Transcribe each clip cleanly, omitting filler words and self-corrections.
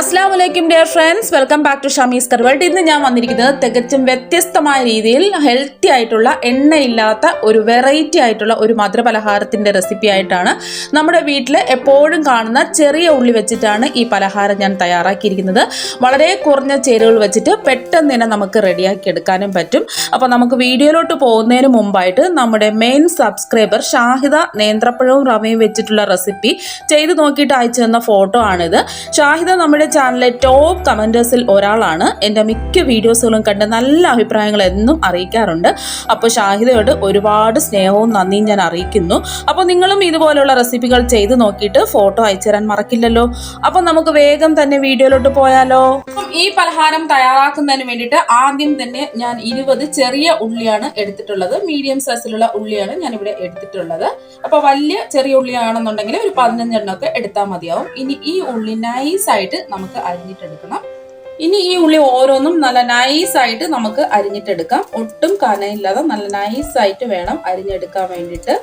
Assalamualaikum dear friends, welcome back to Shamys curryworld. ഇന്ന് ഞാൻ വന്നിരിക്കുന്നത് തികച്ചും വ്യത്യസ്തമായ രീതിയിൽ ഹെൽത്തി ആയിട്ടുള്ള എണ്ണയില്ലാത്ത ഒരു വെറൈറ്റി ആയിട്ടുള്ള ഒരു മധുരപലഹാരത്തിന്റെ റെസിപ്പി ആയിട്ടാണ്. നമ്മുടെ വീട്ടിൽ എപ്പോഴും കാണുന്ന ചെറിയ ഉള്ളി വെച്ചിട്ടാണ് ഈ പലഹാരം ഞാൻ തയ്യാറാക്കിയിരിക്കുന്നത്. വളരെ കുറഞ്ഞ ചേരുവകൾ വെച്ചിട്ട് പെട്ടെന്ന് തന്നെ നമുക്ക് റെഡിയാക്കി എടുക്കാനും പറ്റും. അപ്പോൾ നമുക്ക് വീഡിയോയിലോട്ട് പോകുന്നതിന് മുമ്പായിട്ട് നമ്മുടെ മെയിൻ സബ്സ്ക്രൈബർ ഷാഹിദ നേന്ത്രപ്പഴവും റവയും വെച്ചിട്ടുള്ള റെസിപ്പി ചെയ്ത് നോക്കിയിട്ട് അയച്ചു തന്ന ഫോട്ടോ ആണിത്. ഷാഹിദ നമ്മുടെ ചാനലിലെ ടോപ്പ് കമന്റേഴ്സിൽ ഒരാളാണ്. എൻ്റെ മിക്ക വീഡിയോസുകളും കണ്ട് നല്ല അഭിപ്രായങ്ങൾ എന്നും അറിയിക്കാറുണ്ട്. അപ്പോൾ ഷാഹിദയോട് ഒരുപാട് സ്നേഹവും നന്ദിയും ഞാൻ അറിയിക്കുന്നു. അപ്പോൾ നിങ്ങളും ഇതുപോലുള്ള റെസിപ്പികൾ ചെയ്ത് നോക്കിയിട്ട് ഫോട്ടോ അയച്ചു തരാൻ മറക്കില്ലല്ലോ. അപ്പോൾ നമുക്ക് വേഗം തന്നെ വീഡിയോയിലോട്ട് പോയാലോ. അപ്പം ഈ പലഹാരം തയ്യാറാക്കുന്നതിന് വേണ്ടിയിട്ട് ആദ്യം തന്നെ ഞാൻ 20 ചെറിയ ഉള്ളിയാണ് എടുത്തിട്ടുള്ളത്. മീഡിയം സൈസിലുള്ള ഉള്ളിയാണ് ഞാൻ ഇവിടെ എടുത്തിട്ടുള്ളത്. അപ്പോൾ വലിയ ചെറിയ ഉള്ളിയാണെന്നുണ്ടെങ്കിൽ ഒരു 15 എണ്ണമൊക്കെ എടുത്താൽ മതിയാവും. ഇനി ഈ ഉള്ളി നൈസായിട്ട് നമുക്ക് അരിഞ്ഞിട്ടെടുക്കണം. ഇനി ഈ ഉള്ളി ഓരോന്നും നല്ല നൈസായിട്ട് നമുക്ക് അരിഞ്ഞിട്ടെടുക്കാം. ഒട്ടും കനയില്ലാതെ നല്ല നൈസായിട്ട് വേണം അരിഞ്ഞെടുക്കാൻ വേണ്ടിയിട്ട്.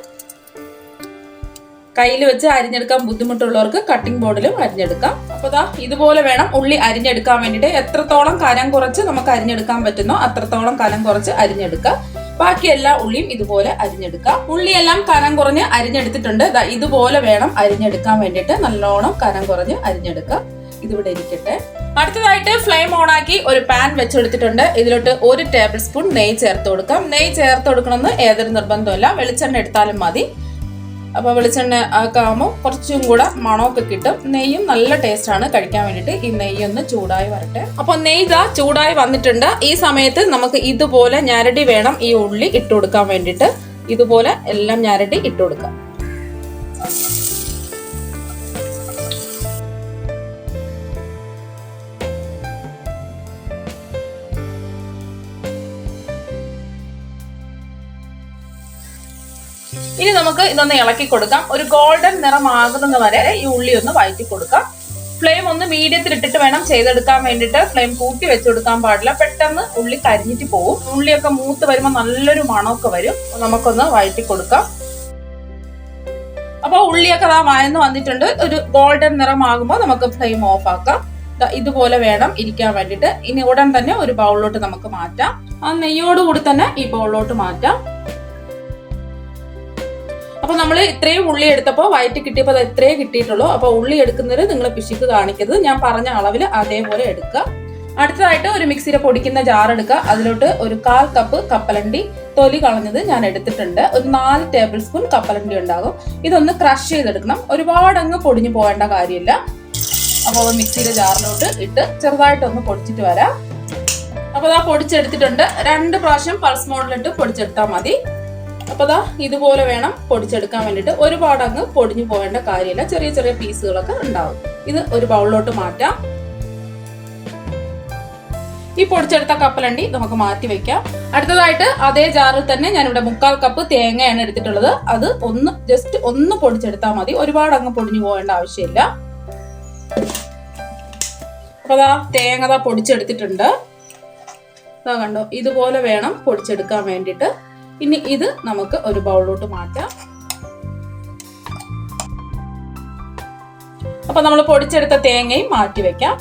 കയ്യിൽ വെച്ച് അരിഞ്ഞെടുക്കാൻ ബുദ്ധിമുട്ടുള്ളവർക്ക് കട്ടിംഗ് ബോർഡിലും അരിഞ്ഞെടുക്കാം. അപ്പോൾ ദാ ഇതുപോലെ വേണം ഉള്ളി അരിഞ്ഞെടുക്കാൻ വേണ്ടിയിട്ട്. എത്രത്തോളം കനം കുറച്ച് നമുക്ക് അരിഞ്ഞെടുക്കാൻ പറ്റുന്നോ അത്രത്തോളം കനം കുറച്ച് അരിഞ്ഞെടുക്കാം. ബാക്കി എല്ലാ ഉള്ളിയും ഇതുപോലെ അരിഞ്ഞെടുക്കാം. ഉള്ളിയെല്ലാം കനം കുറഞ്ഞ് അരിഞ്ഞെടുത്തിട്ടുണ്ട്. ഇതുപോലെ വേണം അരിഞ്ഞെടുക്കാൻ വേണ്ടിയിട്ട്. നല്ലോണം കനം കുറഞ്ഞ് അരിഞ്ഞെടുക്കാം. ഇതിവിടെ ഇരിക്കട്ടെ. അടുത്തതായിട്ട് ഫ്ലെയിം ഓൺ ആക്കി ഒരു പാൻ വെച്ചെടുത്തിട്ടുണ്ട്. ഇതിലോട്ട് 1 ടേബിൾ സ്പൂൺ നെയ്യ് ചേർത്ത് കൊടുക്കാം. നെയ്യ് ചേർത്ത് കൊടുക്കണമെന്ന് ഏതൊരു നിർബന്ധമല്ല, വെളിച്ചെണ്ണ എടുത്താലും മതി. അപ്പോൾ വെളിച്ചെണ്ണ ഒക്കെ ആകുമ്പോൾ കുറച്ചും കൂടെ മണമൊക്കെ കിട്ടും. നെയ്യും നല്ല ടേസ്റ്റ് ആണ് കഴിക്കാൻ വേണ്ടിയിട്ട്. ഈ നെയ്യ് ഒന്ന് ചൂടായി വരട്ടെ. അപ്പോൾ നെയ്യ് ചൂടായി വന്നിട്ടുണ്ട്. ഈ സമയത്ത് നമുക്ക് ഇതുപോലെ ഞരടി വേണം ഈ ഉള്ളി ഇട്ട് കൊടുക്കാൻ വേണ്ടിയിട്ട്. ഇതുപോലെ എല്ലാം ഞരടി ഇട്ട് കൊടുക്കാം. ഇനി നമുക്ക് ഇതൊന്ന് ഇളക്കി കൊടുക്കാം. ഒരു ഗോൾഡൻ നിറമാകുന്നത് വരെ ഈ ഉള്ളി ഒന്ന് വഴറ്റി കൊടുക്കാം. ഫ്ലെയിം ഒന്ന് മീഡിയത്തിൽ ഇട്ടിട്ട് വേണം ചെയ്തെടുക്കാൻ വേണ്ടിയിട്ട്. ഫ്ലെയിം കൂട്ടി വെച്ച് കൊടുക്കാൻ പാടില്ല, പെട്ടെന്ന് ഉള്ളി കരിഞ്ഞിട്ട് പോകും. ഉള്ളിയൊക്കെ മൂത്ത് വരുമ്പോൾ നല്ലൊരു മണമൊക്കെ വരും. നമുക്കൊന്ന് വഴറ്റി കൊടുക്കാം. അപ്പോൾ ഉള്ളിയൊക്കെ വഴന്ന് വന്നിട്ടുണ്ട്. ഒരു ഗോൾഡൻ നിറമാകുമ്പോൾ നമുക്ക് ഫ്ലെയിം ഓഫ് ആക്കാം. ഇതുപോലെ വേണം ഇരിക്കാൻ വേണ്ടിയിട്ട്. ഇനി ഉടൻ തന്നെ ഒരു ബൗളിലോട്ട് നമുക്ക് മാറ്റാം. ആ നെയ്യോടുകൂടി തന്നെ ഈ ബൗളിലോട്ട് മാറ്റാം. അപ്പൊ നമ്മൾ ഇത്രയും ഉള്ളി എടുത്തപ്പോൾ വയറ്റി കിട്ടിയപ്പോൾ അത് ഇത്രയേ കിട്ടിയിട്ടുള്ളൂ. അപ്പൊ ഉള്ളി എടുക്കുന്നത് നിങ്ങൾ പിശുക്ക് കാണിക്കരുത്. ഞാൻ പറഞ്ഞ അളവിൽ അതേപോലെ എടുക്കുക. അടുത്തതായിട്ട് ഒരു മിക്സിയിലെ പൊടിക്കുന്ന ജാർ എടുക്കുക. അതിലോട്ട് ഒരു 1/4 കപ്പ് കപ്പലണ്ടി തൊലി കളഞ്ഞത് ഞാൻ എടുത്തിട്ടുണ്ട്. ഒരു 4 ടേബിൾ സ്പൂൺ കപ്പലണ്ടി ഉണ്ടാകും. ഇതൊന്ന് ക്രഷ് ചെയ്തെടുക്കണം. ഒരുപാട് അങ്ങ് പൊടിഞ്ഞു പോകേണ്ട കാര്യമില്ല. അപ്പോൾ മിക്സിയിലെ ജാറിലോട്ട് ഇട്ട് ചെറുതായിട്ടൊന്ന് പൊടിച്ചിട്ട് വരാം. അപ്പോൾ അതാ പൊടിച്ചെടുത്തിട്ടുണ്ട്. 2 പ്രാവശ്യം പൾസ് മോഡിലിട്ട് പൊടിച്ചെടുത്താൽ മതി. അപ്പൊ ദാ ഇതുപോലെ വേണം പൊടിച്ചെടുക്കാൻ വേണ്ടിയിട്ട്. ഒരുപാട് അങ്ങ് പൊടിഞ്ഞു പോകേണ്ട കാര്യമില്ല. ചെറിയ ചെറിയ പീസുകളൊക്കെ ഉണ്ടാവും. ഇത് ഒരു ബൗളിലോട്ട് മാറ്റാം. ഈ പൊടിച്ചെടുത്ത കപ്പലണ്ടി നമുക്ക് മാറ്റി വെക്കാം. അടുത്തതായിട്ട് അതേ ജാറിൽ തന്നെ ഞാനിവിടെ 1/4 കപ്പ് തേങ്ങയാണ് എടുത്തിട്ടുള്ളത്. അത് ജസ്റ്റ് ഒന്ന് പൊടിച്ചെടുത്താൽ മതി. ഒരുപാട് അങ്ങ് പൊടിഞ്ഞു പോകേണ്ട ആവശ്യമില്ല. അപ്പൊ ദാ തേങ്ങ പൊടിച്ചെടുത്തിട്ടുണ്ട്. കണ്ടോ, ഇതുപോലെ വേണം പൊടിച്ചെടുക്കാൻ വേണ്ടിയിട്ട്. ഇനി ഇത് നമുക്ക് ഒരു ബൗളിലോട്ട് മാറ്റാം. അപ്പൊ നമ്മൾ പൊടിച്ചെടുത്ത തേങ്ങയും മാറ്റി വെക്കാം.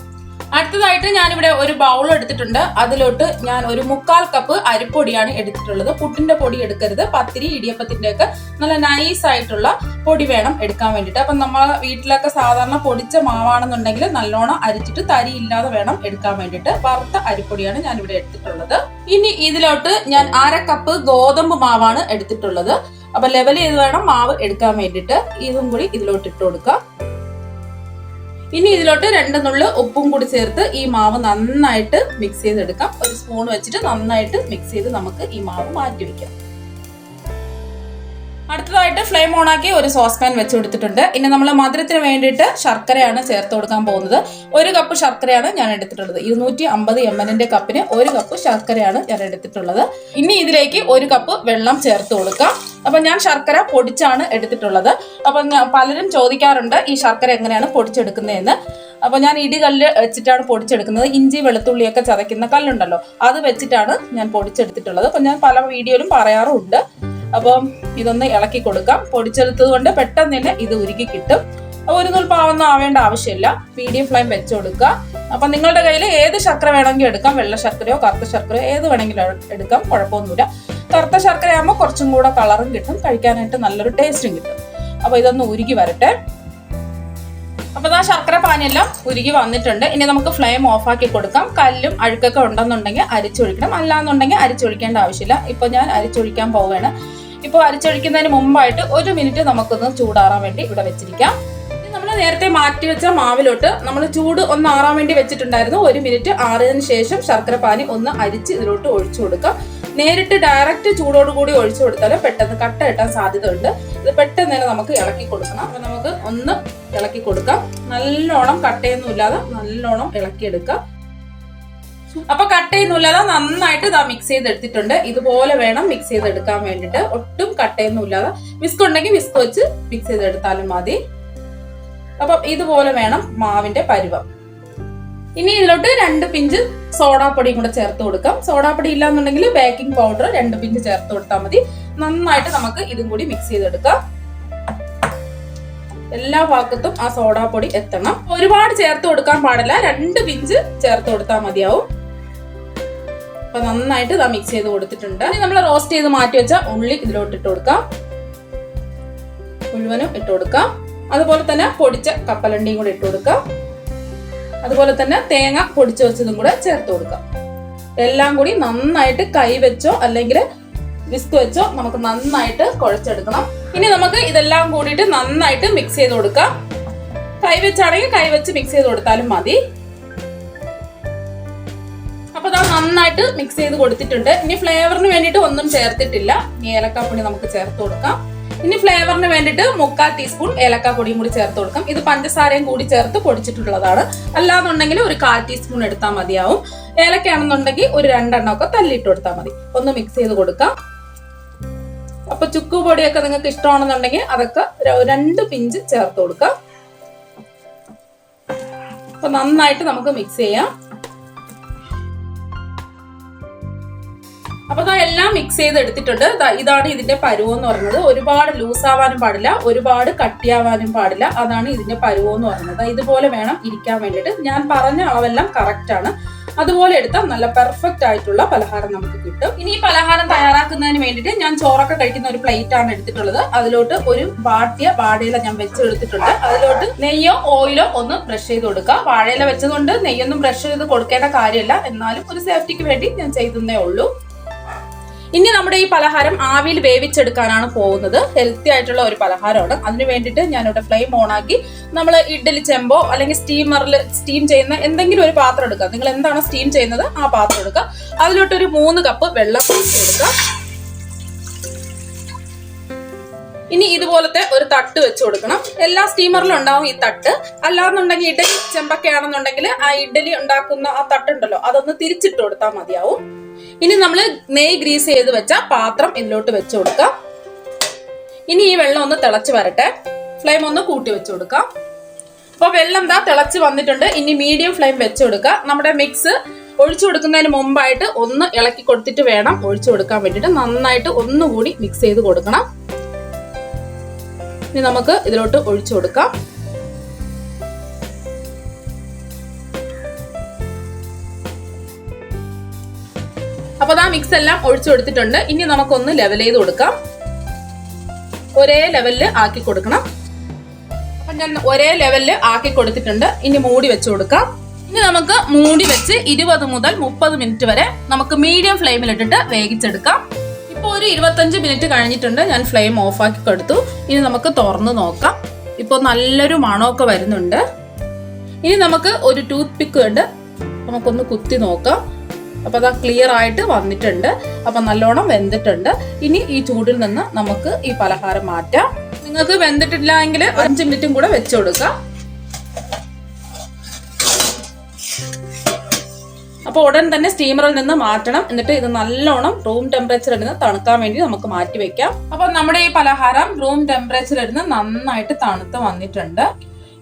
അടുത്തതായിട്ട് ഞാനിവിടെ ഒരു ബൗൾ എടുത്തിട്ടുണ്ട്. അതിലോട്ട് ഞാൻ ഒരു 1/4 കപ്പ് അരിപ്പൊടിയാണ് എടുത്തിട്ടുള്ളത്. പുട്ടിന്റെ പൊടി എടുക്കരുത്. പത്തിരി ഇടിയപ്പത്തിന്റെ ഒക്കെ നല്ല നൈസ് ആയിട്ടുള്ള പൊടി വേണം എടുക്കാൻ വേണ്ടിയിട്ട്. അപ്പൊ നമ്മളെ വീട്ടിലൊക്കെ സാധാരണ പൊടിച്ച മാവാണെന്നുണ്ടെങ്കിൽ നല്ലോണം അരിച്ചിട്ട് തരി ഇല്ലാതെ വേണം എടുക്കാൻ വേണ്ടിയിട്ട്. വറുത്ത അരിപ്പൊടിയാണ് ഞാൻ ഇവിടെ എടുത്തിട്ടുള്ളത്. ഇനി ഇതിലോട്ട് ഞാൻ 1/2 കപ്പ് ഗോതമ്പ് മാവാണ് എടുത്തിട്ടുള്ളത്. അപ്പൊ ലെവൽ ചെയ്ത് വേണം മാവ് എടുക്കാൻ വേണ്ടിയിട്ട്. ഇതും കൂടി ഇതിലോട്ട് ഇട്ട് കൊടുക്കാം. ഇനി ഇതിലോട്ട് 2 നുള്ള് ഉപ്പും കൂടി ചേർത്ത് ഈ മാവ് നന്നായിട്ട് മിക്സ് ചെയ്തെടുക്കാം. ഒരു സ്പൂൺ വെച്ചിട്ട് നന്നായിട്ട് മിക്സ് ചെയ്ത് നമുക്ക് ഈ മാവ് മാറ്റി വെക്കാം. അടുത്തതായിട്ട് ഫ്ലെയിം ഓൺ ആക്കി ഒരു സോസ് പാൻ വെച്ച് കൊടുത്തിട്ടുണ്ട്. ഇനി നമ്മൾ മധുരത്തിന് വേണ്ടിയിട്ട് ശർക്കരയാണ് ചേർത്ത് കൊടുക്കാൻ പോകുന്നത്. 1 കപ്പ് ശർക്കരയാണ് ഞാൻ എടുത്തിട്ടുള്ളത്. 250 ml കപ്പിന് 1 കപ്പ് ശർക്കരയാണ് ഞാൻ എടുത്തിട്ടുള്ളത്. ഇനി ഇതിലേക്ക് 1 കപ്പ് വെള്ളം ചേർത്ത് കൊടുക്കാം. അപ്പൊ ഞാൻ ശർക്കര പൊടിച്ചാണ് എടുത്തിട്ടുള്ളത്. അപ്പൊ പലരും ചോദിക്കാറുണ്ട് ഈ ശർക്കര എങ്ങനെയാണ് പൊടിച്ചെടുക്കുന്നതെന്ന്. അപ്പൊ ഞാൻ ഇടികല്ല് വെച്ചിട്ടാണ് പൊടിച്ചെടുക്കുന്നത്. ഇഞ്ചി വെളുത്തുള്ളിയൊക്കെ ചതയ്ക്കുന്ന കല്ലുണ്ടല്ലോ, അത് വെച്ചിട്ടാണ് ഞാൻ പൊടിച്ചെടുത്തിട്ടുള്ളത്. അപ്പൊ ഞാൻ പല വീഡിയോയിലും പറയാറുണ്ട്. അപ്പം ഇതൊന്ന് ഇളക്കി കൊടുക്കാം. പൊടിച്ചെടുത്തത് കൊണ്ട് പെട്ടെന്ന് തന്നെ ഇത് ഉരുക്കി കിട്ടും. ഒരു നൂൽപ്പാവൊന്നും ആവേണ്ട ആവശ്യമില്ല. മീഡിയം ഫ്ലെയിം വെച്ച് കൊടുക്കുക. അപ്പം നിങ്ങളുടെ കയ്യിൽ ഏത് ശർക്കര വേണമെങ്കിലും എടുക്കാം. വെള്ള ശർക്കരയോ കറുത്ത ശർക്കരയോ ഏത് വേണമെങ്കിലും എടുക്കാം, കുഴപ്പമൊന്നുമില്ല. കറുത്ത ശർക്കര ആകുമ്പോൾ കുറച്ചും കൂടെ കളറും കിട്ടും, കഴിക്കാനായിട്ട് നല്ലൊരു ടേസ്റ്റും കിട്ടും. അപ്പോൾ ഇതൊന്ന് ഉരുകി വരട്ടെ. അപ്പോൾ ആ ശർക്കര പാനിയെല്ലാം ഉരുകി വന്നിട്ടുണ്ട്. ഇനി നമുക്ക് ഫ്ലെയിം ഓഫാക്കി കൊടുക്കാം. കല്ലും അഴുക്കൊക്കെ ഉണ്ടെന്നുണ്ടെങ്കിൽ അരിച്ചൊഴിക്കണം, അല്ലാന്നുണ്ടെങ്കിൽ അരിച്ചൊഴിക്കേണ്ട ആവശ്യമില്ല. ഇപ്പോൾ ഞാൻ അരിച്ചൊഴിക്കാൻ പോവുകയാണ്. ഇപ്പോൾ അരിച്ചൊഴിക്കുന്നതിന് മുമ്പായിട്ട് 1 മിനിറ്റ് നമുക്കൊന്ന് ചൂടാറാൻ വേണ്ടി ഇവിടെ വെച്ചിരിക്കാം. നമ്മൾ നേരത്തെ മാറ്റി വെച്ച മാവിലോട്ട് നമ്മൾ ചൂട് ഒന്ന് ആറാൻ വേണ്ടി വെച്ചിട്ടുണ്ടായിരുന്നു. 1 മിനിറ്റ് ആറിയതിനു ശേഷം ശർക്കര പാനി ഒന്ന് അരിച്ച് ഇതിലോട്ട് ഒഴിച്ചു കൊടുക്കാം. നേരിട്ട് ഡയറക്റ്റ് ചൂടോടുകൂടി ഒഴിച്ചു കൊടുത്താൽ പെട്ടെന്ന് കട്ട കിട്ടാൻ സാധ്യത ഉണ്ട്. ഇത് പെട്ടെന്ന് തന്നെ നമുക്ക് ഇളക്കി കൊടുക്കണം. അപ്പൊ നമുക്ക് ഒന്ന് ഇളക്കി കൊടുക്കാം. നല്ലോണം കട്ടയൊന്നും ഇല്ലാതെ നല്ലോണം ഇളക്കിയെടുക്കാം. അപ്പൊ കട്ടയൊന്നുമില്ലാതെ നന്നായിട്ട് ഇതാ മിക്സ് ചെയ്തെടുത്തിട്ടുണ്ട്. ഇതുപോലെ വേണം മിക്സ് ചെയ്തെടുക്കാൻ വേണ്ടിയിട്ട്. ഒട്ടും കട്ടയൊന്നും ഇല്ലാതെ. വിസ്ക് ഉണ്ടെങ്കിൽ വിസ്ക് വെച്ച് മിക്സ് ചെയ്തെടുത്താലും മതി. അപ്പം ഇതുപോലെ വേണം മാവിന്റെ പരുവം. ഇനി ഇതിലോട്ട് 2 പിഞ്ച് സോഡാപ്പൊടിയും കൂടെ ചേർത്ത് കൊടുക്കാം. സോഡാപ്പൊടി ഇല്ലാന്നുണ്ടെങ്കിൽ ബേക്കിംഗ് പൗഡർ 2 പിഞ്ച് ചേർത്ത് കൊടുത്താൽ മതി. നന്നായിട്ട് നമുക്ക് ഇതും കൂടി മിക്സ് ചെയ്തെടുക്കാം. എല്ലാ ഭാഗത്തും ആ സോഡാപ്പൊടി എത്തണം. ഒരുപാട് ചേർത്ത് കൊടുക്കാൻ പാടില്ല, 2 പിഞ്ച് ചേർത്ത് കൊടുത്താൽ മതിയാവും. അപ്പൊ നന്നായിട്ട് ഇതാ മിക്സ് ചെയ്ത് കൊടുത്തിട്ടുണ്ട്. ഇനി നമ്മൾ റോസ്റ്റ് ചെയ്ത് മാറ്റി വെച്ച ഉള്ളി ഇതിലോട്ട് ഇട്ട് കൊടുക്കാം. മുഴുവനും ഇട്ട് കൊടുക്കാം. അതുപോലെ തന്നെ പൊടിച്ച കപ്പലണ്ടിയും കൂടെ ഇട്ട് കൊടുക്കാം. അതുപോലെ തന്നെ തേങ്ങ പൊടിച്ചു വെച്ചതും കൂടെ ചേർത്ത് കൊടുക്കാം. എല്ലാം കൂടി നന്നായിട്ട് കൈ വെച്ചോ അല്ലെങ്കിൽ വിസ്ക് വെച്ചോ നമുക്ക് നന്നായിട്ട് കുഴച്ചെടുക്കണം. ഇനി നമുക്ക് ഇതെല്ലാം കൂടിയിട്ട് നന്നായിട്ട് മിക്സ് ചെയ്ത് കൊടുക്കാം. കൈ വെച്ചാണെങ്കിൽ കൈ വെച്ച് മിക്സ് ചെയ്ത് കൊടുത്താലും മതി. അപ്പൊ ഇതാ നന്നായിട്ട് മിക്സ് ചെയ്ത് കൊടുത്തിട്ടുണ്ട്. ഇനി ഫ്ലേവറിന് വേണ്ടിയിട്ട് ഒന്നും ചേർത്തിട്ടില്ല. ഇനി ഏലക്കാപ്പൊടി നമുക്ക് ചേർത്ത് കൊടുക്കാം. ഇനി ഫ്ലേവറിന് വേണ്ടിയിട്ട് 3/4 ടീസ്പൂൺ ഏലക്കാപ്പൊടിയും കൂടി ചേർത്ത് കൊടുക്കാം. ഇത് പഞ്ചസാരയും കൂടി ചേർത്ത് പൊടിച്ചിട്ടുള്ളതാണ്. അല്ലാന്നുണ്ടെങ്കിൽ ഒരു 1/4 ടീസ്പൂൺ എടുത്താൽ മതിയാവും. ഏലക്കാണെന്നുണ്ടെങ്കിൽ ഒരു 2 എണ്ണമൊക്കെ തല്ലിയിട്ട് കൊടുത്താൽ മതി. ഒന്ന് മിക്സ് ചെയ്ത് കൊടുക്കാം. അപ്പൊ ചുക്ക് പൊടിയൊക്കെ നിങ്ങൾക്ക് ഇഷ്ടമാണെന്നുണ്ടെങ്കിൽ അതൊക്കെ 2 പിഞ്ച് ചേർത്ത് കൊടുക്കാം. അപ്പൊ നന്നായിട്ട് നമുക്ക് മിക്സ് ചെയ്യാം. അപ്പൊ എല്ലാം മിക്സ് ചെയ്ത് എടുത്തിട്ടുണ്ട്. ഇതാണ് ഇതിന്റെ പരുവം എന്ന് പറയുന്നത്. ഒരുപാട് ലൂസ് ആവാനും പാടില്ല, ഒരുപാട് കട്ടിയാവാനും പാടില്ല. അതാണ് ഇതിന്റെ പരുവം എന്ന് പറയുന്നത്. ഇതുപോലെ വേണം ഇരിക്കാൻ വേണ്ടിയിട്ട്. ഞാൻ പറഞ്ഞ അളവെല്ലാം കറക്റ്റ് ആണ്. അതുപോലെ എടുത്താൽ നല്ല പെർഫെക്റ്റ് ആയിട്ടുള്ള പലഹാരം നമുക്ക് കിട്ടും. ഇനി ഈ പലഹാരം തയ്യാറാക്കുന്നതിന് വേണ്ടിയിട്ട് ഞാൻ ചോറൊക്കെ കഴിക്കുന്ന ഒരു പ്ലേറ്റ് ആണ് എടുത്തിട്ടുള്ളത്. അതിലോട്ട് ഒരു വാട്ടിയ വാഴയില ഞാൻ വെച്ചെടുത്തിട്ടുണ്ട്. അതിലോട്ട് നെയ്യോ ഓയിലോ ഒന്ന് ബ്രഷ് ചെയ്ത് കൊടുക്കുക. വാഴയില വെച്ചതുകൊണ്ട് നെയ്യൊന്നും ബ്രഷ് ചെയ്ത് കൊടുക്കേണ്ട കാര്യമില്ല. എന്നാലും ഒരു സേഫ്റ്റിക്ക് വേണ്ടി ഞാൻ ചെയ്തേ ഉള്ളൂ. ഇനി നമ്മുടെ ഈ പലഹാരം ആവിയിൽ വേവിച്ചെടുക്കാനാണ് പോകുന്നത്. ഹെൽത്തി ആയിട്ടുള്ള ഒരു പലഹാരമാണ്. അതിന് വേണ്ടിയിട്ട് ഞാനിവിടെ ഫ്ലെയിം ഓൺ ആക്കി നമ്മൾ ഇഡ്ഡലി ചെമ്പോ അല്ലെങ്കിൽ സ്റ്റീമറിൽ സ്റ്റീം ചെയ്യുന്ന എന്തെങ്കിലും ഒരു പാത്രം എടുക്കുക. നിങ്ങൾ എന്താണോ സ്റ്റീം ചെയ്യുന്നത് ആ പാത്രം എടുക്കുക. അതിലോട്ടൊരു 3 കപ്പ് വെള്ളം ഒഴിച്ച് കൊടുക്കുക. ഇനി ഇതുപോലത്തെ ഒരു തട്ട് വെച്ച് കൊടുക്കണം. എല്ലാ സ്റ്റീമറിലും ഉണ്ടാവും ഈ തട്ട്. അല്ലാന്നുണ്ടെങ്കിൽ ഇഡ്ഡലി ചെമ്പൊക്കെ ആണെന്നുണ്ടെങ്കിൽ ആ ഇഡ്ഡലി ഉണ്ടാക്കുന്ന ആ തട്ടുണ്ടല്ലോ അതൊന്ന് തിരിച്ചിട്ട് കൊടുത്താൽ മതിയാവും. ഇനി നമ്മൾ നെയ്യ് ഗ്രീസ് ചെയ്ത് വെച്ച പാത്രം ഇതിലോട്ട് വെച്ച് കൊടുക്കാം. ഇനി ഈ വെള്ളം ഒന്ന് തിളച്ച് വരട്ടെ. ഫ്ലെയിം ഒന്ന് കൂട്ടി വെച്ച് കൊടുക്കാം. അപ്പൊ വെള്ളം തിളച്ച് വന്നിട്ടുണ്ട്. ഇനി മീഡിയം ഫ്ലെയിം വെച്ച് കൊടുക്കുക. നമ്മുടെ മിക്സ് ഒഴിച്ചു കൊടുക്കുന്നതിന് മുമ്പായിട്ട് ഒന്ന് ഇളക്കി കൊടുത്തിട്ട് വേണം ഒഴിച്ചു കൊടുക്കാൻ വേണ്ടിയിട്ട്. നന്നായിട്ട് ഒന്നുകൂടി മിക്സ് ചെയ്ത് കൊടുക്കണം. ഇനി നമുക്ക് ഇതിലോട്ട് ഒഴിച്ചു കൊടുക്കാം. അപ്പൊ മിക്സ് എല്ലാം ഒഴിച്ചു കൊടുത്തിട്ടുണ്ട്. ഇനി നമുക്കൊന്ന് ലെവൽ ചെയ്ത് കൊടുക്കാം. ഒരേ ലെവലില് ആക്കി കൊടുക്കണം. അപ്പൊ ഞാൻ ഒരേ ലെവലില് ആക്കി കൊടുത്തിട്ടുണ്ട്. ഇനി മൂടി വെച്ച് കൊടുക്കാം. ഇനി നമുക്ക് മൂടി വെച്ച് 20 മുതൽ 30 മിനിറ്റ് വരെ നമുക്ക് മീഡിയം ഫ്ലെയിമിലിട്ടിട്ട് വേവിച്ചെടുക്കാം. ഇപ്പൊ ഒരു 25 മിനിറ്റ് കഴിഞ്ഞിട്ടുണ്ട്. ഞാൻ ഫ്ലെയിം ഓഫ് ആക്കി കൊടുത്തു. ഇനി നമുക്ക് തുറന്ന് നോക്കാം. ഇപ്പൊ നല്ലൊരു മണമൊക്കെ വരുന്നുണ്ട്. ഇനി നമുക്ക് ഒരു ടൂത്ത് പിക്ക് ഉണ്ട്, നമുക്കൊന്ന് കുത്തി നോക്കാം. അപ്പൊ ക്ലിയർ ആയിട്ട് വന്നിട്ടുണ്ട്. അപ്പൊ നല്ലോണം വെന്തിട്ടുണ്ട്. ഇനി ഈ ചൂടിൽ നിന്ന് നമുക്ക് ഈ പലഹാരം മാറ്റാം. നിങ്ങൾക്ക് വെന്തിട്ടില്ല എങ്കിൽ 5 മിനിറ്റും കൂടെ വെച്ചു കൊടുക്കാം. അപ്പൊ ഉടൻ തന്നെ സ്റ്റീമറിൽ നിന്ന് മാറ്റണം. എന്നിട്ട് ഇത് നല്ലോണം റൂം ടെമ്പറേച്ചറിൽ നിന്ന് തണുക്കാൻ വേണ്ടി നമുക്ക് മാറ്റി വെക്കാം. അപ്പൊ നമ്മുടെ ഈ പലഹാരം റൂം ടെമ്പറേച്ചറിൽ നിന്ന് നന്നായിട്ട് തണുത്ത് വന്നിട്ടുണ്ട്.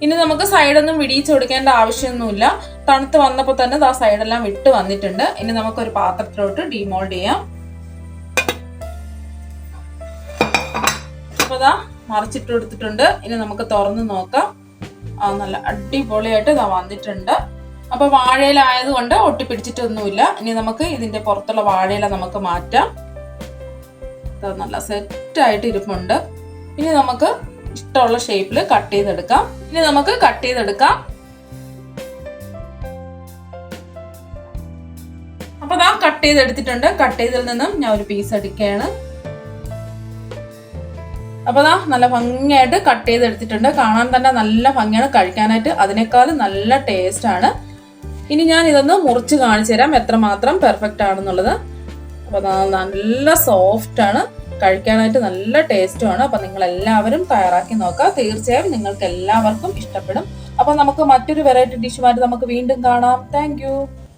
ഇനി നമുക്ക് സൈഡൊന്നും വിടിയിച്ചു കൊടുക്കേണ്ട ആവശ്യമൊന്നുമില്ല. തണുത്ത് വന്നപ്പോൾ തന്നെ ആ സൈഡെല്ലാം വിട്ട് വന്നിട്ടുണ്ട്. ഇനി നമുക്കൊരു പാത്രത്തിലോട്ട് ഡീമോൾഡ് ചെയ്യാം. അപ്പൊ മറിച്ചിട്ട് കൊടുത്തിട്ടുണ്ട്. ഇനി നമുക്ക് തുറന്ന് നോക്കാം. നല്ല അടിപൊളിയായിട്ട് ഇതാ വന്നിട്ടുണ്ട്. അപ്പൊ വാഴയില ആയതുകൊണ്ട് ഒട്ടിപ്പിടിച്ചിട്ടൊന്നുമില്ല. ഇനി നമുക്ക് ഇതിന്റെ പുറത്തുള്ള വാഴയില നമുക്ക് മാറ്റാം. നല്ല സെറ്റായിട്ട് ഇരിപ്പുണ്ട്. ഇനി നമുക്ക് ഇഷ്ടമുള്ള ഷേപ്പിൽ കട്ട് ചെയ്തെടുക്കാം. അപ്പൊ ദാ കട്ട് ചെയ്തെടുത്തിട്ടുണ്ട്. കട്ട് ചെയ്തതിൽ നിന്നും ഞാൻ ഒരു പീസ് എടുക്കുകയാണ്. അപ്പൊ ദാ നല്ല ഭംഗിയായിട്ട് കട്ട് ചെയ്തെടുത്തിട്ടുണ്ട്. കാണാൻ തന്നെ നല്ല ഭംഗിയാണ്, കഴിക്കാനായിട്ട് അതിനേക്കാളും നല്ല ടേസ്റ്റ് ആണ്. ഇനി ഞാൻ ഇതൊന്ന് മുറിച്ച് കാണിച്ചു തരാം എത്രമാത്രം പെർഫെക്റ്റ് ആണെന്നുള്ളത്. അപ്പൊ നല്ല സോഫ്റ്റ് ആണ്, കഴിക്കാനായിട്ട് നല്ല ടേസ്റ്റുമാണ്. അപ്പൊ നിങ്ങൾ എല്ലാവരും തയ്യാറാക്കി നോക്കുക. തീർച്ചയായും നിങ്ങൾക്ക് എല്ലാവർക്കും ഇഷ്ടപ്പെടും. അപ്പൊ നമുക്ക് മറ്റൊരു വെറൈറ്റി ഡിഷുമായിട്ട് നമുക്ക് വീണ്ടും കാണാം. താങ്ക്